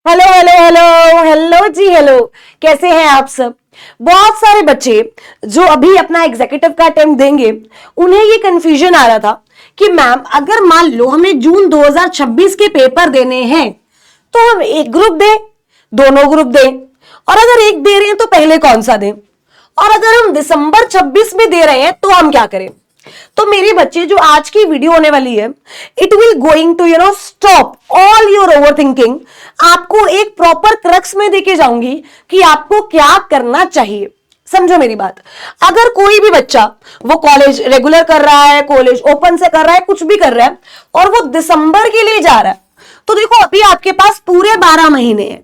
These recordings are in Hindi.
हेलो हेलो हेलो हेलो जी हेलो। कैसे हैं आप सब। बहुत सारे बच्चे जो अभी अपना एग्जीक्यूटिव का अटेम्प्ट देंगे उन्हें ये कंफ्यूजन आ रहा था कि मैम अगर मान लो हमें जून 2026 के पेपर देने हैं तो हम एक ग्रुप दें, दोनों ग्रुप दें, और अगर एक दे रहे हैं तो पहले कौन सा दें, और अगर हम दिसंबर 26 में दे रहे हैं तो हम क्या करें। तो मेरे बच्चे जो आज की वीडियो होने वाली है it will going to stop all your over thinking. आपको एक प्रॉपर क्रक्स में देके जाऊंगी कि आपको क्या करना चाहिए। समझो मेरी बात। अगर कोई भी बच्चा वो कॉलेज रेगुलर कर रहा है, कॉलेज ओपन से कर रहा है, कुछ भी कर रहा है और वो दिसंबर के लिए जा रहा है, तो देखो अभी आपके पास पूरे 12 महीने हैं।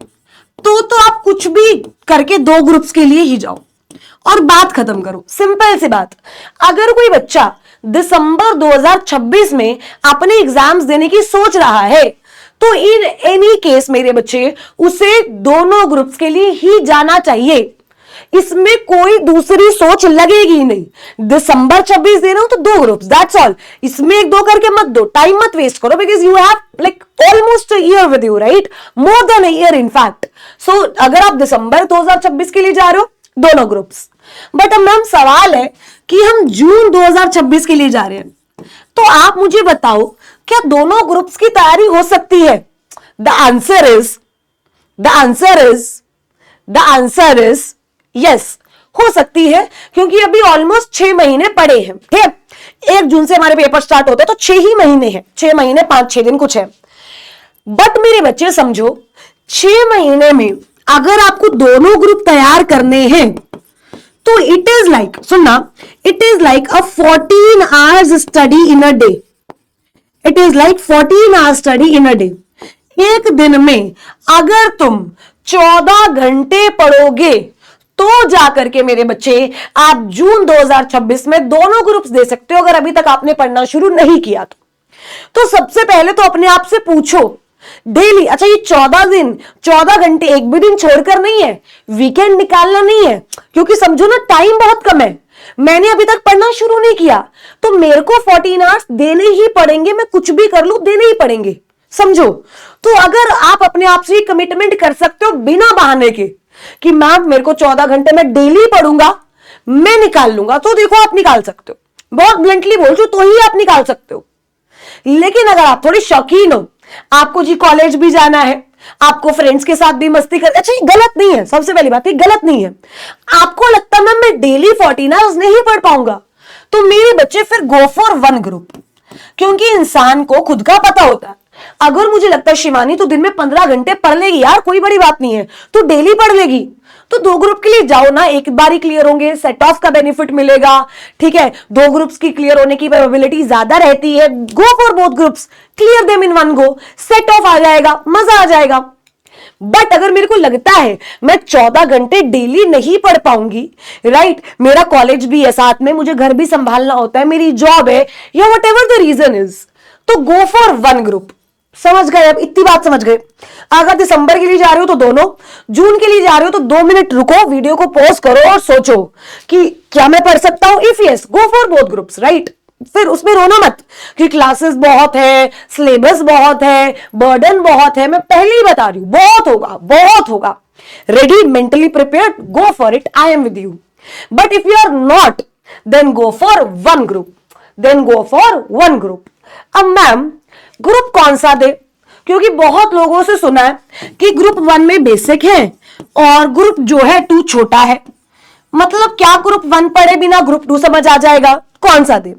तो आप कुछ भी करके दो ग्रुप्स के लिए ही जाओ और बात खत्म करो। सिंपल सी बात। अगर कोई बच्चा दिसंबर 2026 में अपने एग्जाम्स देने की सोच रहा है तो इन एनी केस मेरे बच्चे उसे दोनों ग्रुप्स के लिए ही जाना चाहिए। इसमें कोई दूसरी सोच लगेगी नहीं। दिसंबर 26 दे रहा हूं तो दो ग्रुप्स, दैट्स ऑल। इसमें एक दो करके मत दो, टाइम मत वेस्ट करो, because you have like almost a year with you, right, more than a year in fact. So अगर आप दिसंबर 2026 के लिए जा रहे हो दोनों ग्रुप्स, बट अब मैम सवाल है कि हम जून 2026 के लिए जा रहे हैं, तो आप मुझे बताओ क्या दोनों ग्रुप्स की तैयारी हो सकती है। The answer is the answer is the answer is yes, हो सकती है, क्योंकि अभी ऑलमोस्ट 6 महीने पड़े हैं। ठीक है, 1 जून से हमारे पेपर स्टार्ट होते हैं तो 6 ही महीने हैं, 6 महीने 5-6 दिन कुछ है। बट मेरे बच्चे समझो, 6 महीने में अगर आपको दोनों ग्रुप तैयार करने हैं तो इट इज लाइक, सुनना, it is like a 14 hours study in a day. It is like 14 hours study in a day. एक दिन में अगर तुम 14 घंटे पढ़ोगे तो जाकर के मेरे बच्चे आप जून 2026 में दोनों ग्रुप्स दे सकते हो, अगर अभी तक आपने पढ़ना शुरू नहीं किया तो सबसे पहले तो अपने आप से पूछो डेली, अच्छा ये 14 दिन 14 घंटे एक भी दिन छोड़कर नहीं है, वीकेंड निकालना नहीं है, क्योंकि समझो ना टाइम बहुत कम है, मैंने अभी तक पढ़ना शुरू नहीं किया तो मेरे को 14 आवर्स देने ही पड़ेंगे, मैं कुछ भी कर लूं देने ही पड़ेंगे। समझो, तो अगर आप अपने आप से कमिटमेंट कर सकते हो बिना बहाने के कि मैम मेरे को 14 घंटे में डेली पढ़ूंगा, मैं निकाल लूंगा, तो देखो आप निकाल सकते हो। बहुत ब्लंटली बोल तो ही आप निकाल सकते हो। लेकिन अगर आप थोड़ी शौकीन हो, आपको जी कॉलेज भी जाना है, आपको फ्रेंड्स के साथ भी मस्ती कर, अच्छा ये गलत नहीं है, सबसे पहली बात ये गलत नहीं है। आपको लगता है मैं डेली 14 आवर्स नहीं पढ़ पाऊंगा तो मेरे बच्चे फिर गो फॉर वन ग्रुप, क्योंकि इंसान को खुद का पता होता है। अगर मुझे लगता है शिवानी तो दिन में 15 घंटे पढ़ लेगी यार, कोई बड़ी बात नहीं है, तो डेली पढ़ लेगी, तो दो ग्रुप के लिए जाओ ना, एक बार ही क्लियर होंगे, सेट ऑफ का बेनिफिट मिलेगा। ठीक है, दो ग्रुप्स की क्लियर होने की प्रोबेबिलिटी ज्यादा रहती है। Go for both groups, clear them in one go, set off आ जाएगा, मजा आ जाएगा। बट अगर मेरे को लगता है मैं 14 घंटे डेली नहीं पढ़ पाऊंगी, राइट, मेरा कॉलेज भी है साथ में, मुझे घर भी संभालना होता है, मेरी जॉब है, या whatever the reason is, तो गो फॉर वन ग्रुप। समझ गए, अब इतनी बात समझ गए। अगर दिसंबर के लिए जा रहे हो तो दोनों, जून के लिए जा रहे हो तो 2 मिनट रुको, वीडियो को पॉज करो और सोचो कि क्या मैं पढ़ सकता हूं। If yes, go for both groups, right. फिर उसमें रोना मत कि क्लासेस बहुत है, सिलेबस बहुत है, बर्डन बहुत है। मैं पहले ही बता रही हूं बहुत होगा, बहुत होगा। Ready, mentally prepared, go for it, I am with you. But if you are not, then go for one group, then go for one group. अब मैम ग्रुप कौन सा दे, क्योंकि बहुत लोगों से सुना है कि ग्रुप 1 में बेसिक है और ग्रुप जो है 2 छोटा है। मतलब क्या ग्रुप 1 पढ़े बिना ग्रुप 2 समझ आ जाएगा, कौन सा दे।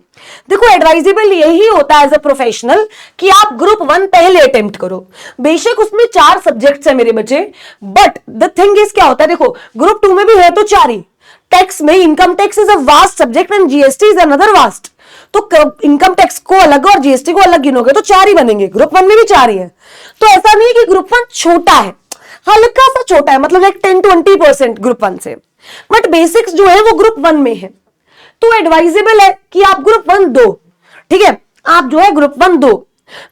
देखो एडवाइजेबल यही होता है एज अ प्रोफेशनल कि आप ग्रुप 1 पहले अटेम्प्ट करो। बेशक उसमें 4 सब्जेक्ट्स है मेरे बच्चे, बट द थिंग इज क्या होता है, देखो ग्रुप 2 में भी है तो 4 ही। टैक्स में income tax is a vast subject and GST is another vast, तो इनकम टैक्स को अलग और जीएसटी को अलग गिनोगे तो 4 ही बनेंगे। ग्रुप 1 में भी 4 ही है, तो ऐसा नहीं है कि ग्रुप 1 छोटा है, हल्का सा छोटा है, मतलब लाइक 10-20% ग्रुप 1 से, बट बेसिक्स जो है वो ग्रुप 1 में है। तो एडवाइजेबल है कि आप ग्रुप 1 दो, ठीक है, आप जो है ग्रुप 1 दो।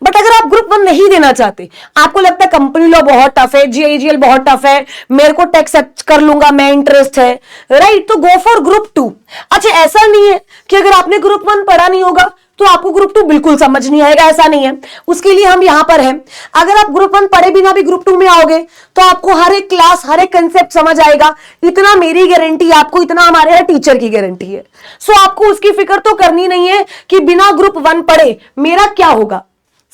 बट अगर आप ग्रुप 1 नहीं देना चाहते, आपको लगता है कंपनी लॉ बहुत टफ है, जीआईजीएल बहुत टफ है, मेरे को टैक्स कर लूंगा मैं, इंटरेस्ट है, राइट, तो गो फॉर ग्रुप 2। अच्छा ऐसा नहीं है कि अगर आपने ग्रुप 1 पढ़ा नहीं होगा तो आपको ग्रुप 2 बिल्कुल समझ नहीं आएगा, ऐसा नहीं है। उसके लिए हम यहां पर हैं। अगर आप ग्रुप 1 पढ़े बिना भी ग्रुप 2 में आओगे तो आपको हर एक क्लास, हर एक कंसेप्ट समझ आएगा। इतना मेरी गारंटी आपको, इतना हमारे टीचर की गारंटी है। सो आपको उसकी फिक्र तो करनी नहीं है कि बिना ग्रुप 1 पढ़े मेरा क्या होगा,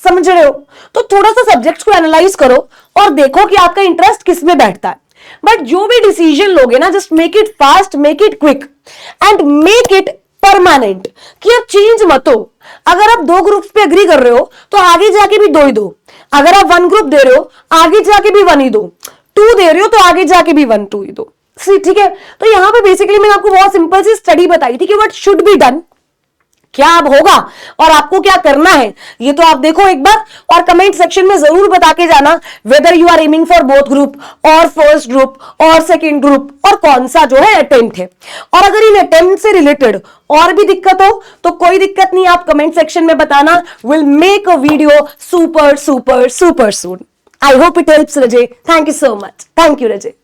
समझ रहे हो। तो थोड़ा सा सब्जेक्ट्स को एनालाइज करो और देखो कि आपका इंटरेस्ट किस में बैठता है। बट जो भी डिसीजन लोगे ना, just make it fast, make it quick and make it permanent, कि अब चेंज मत हो। अगर आप 2 ग्रुप्स पे एग्री कर रहे हो तो आगे जाके भी 2 ही दो। अगर आप 1 ग्रुप दे रहे हो आगे जाके भी 1 ही दो। 2 दे रहे हो तो आगे जाके भी 1, 2 ही दो। ठीक है। तो यहां पे बेसिकली मैंने आपको बहुत सिंपल सी स्टडी बताई थी कि व्हाट शुड बी डन, क्या अब होगा और आपको क्या करना है, ये तो आप देखो एक बार और कमेंट सेक्शन में जरूर बता के जाना whether you are aiming for both group और फर्स्ट ग्रुप और सेकंड ग्रुप और कौन सा जो है अटेम्प्ट है। और अगर इन अटेम्प्ट से रिलेटेड और भी दिक्कत हो तो कोई दिक्कत नहीं, आप कमेंट सेक्शन में बताना। Will make a video super super super soon. I hope it helps Raje. Thank you so much. Thank you Raje.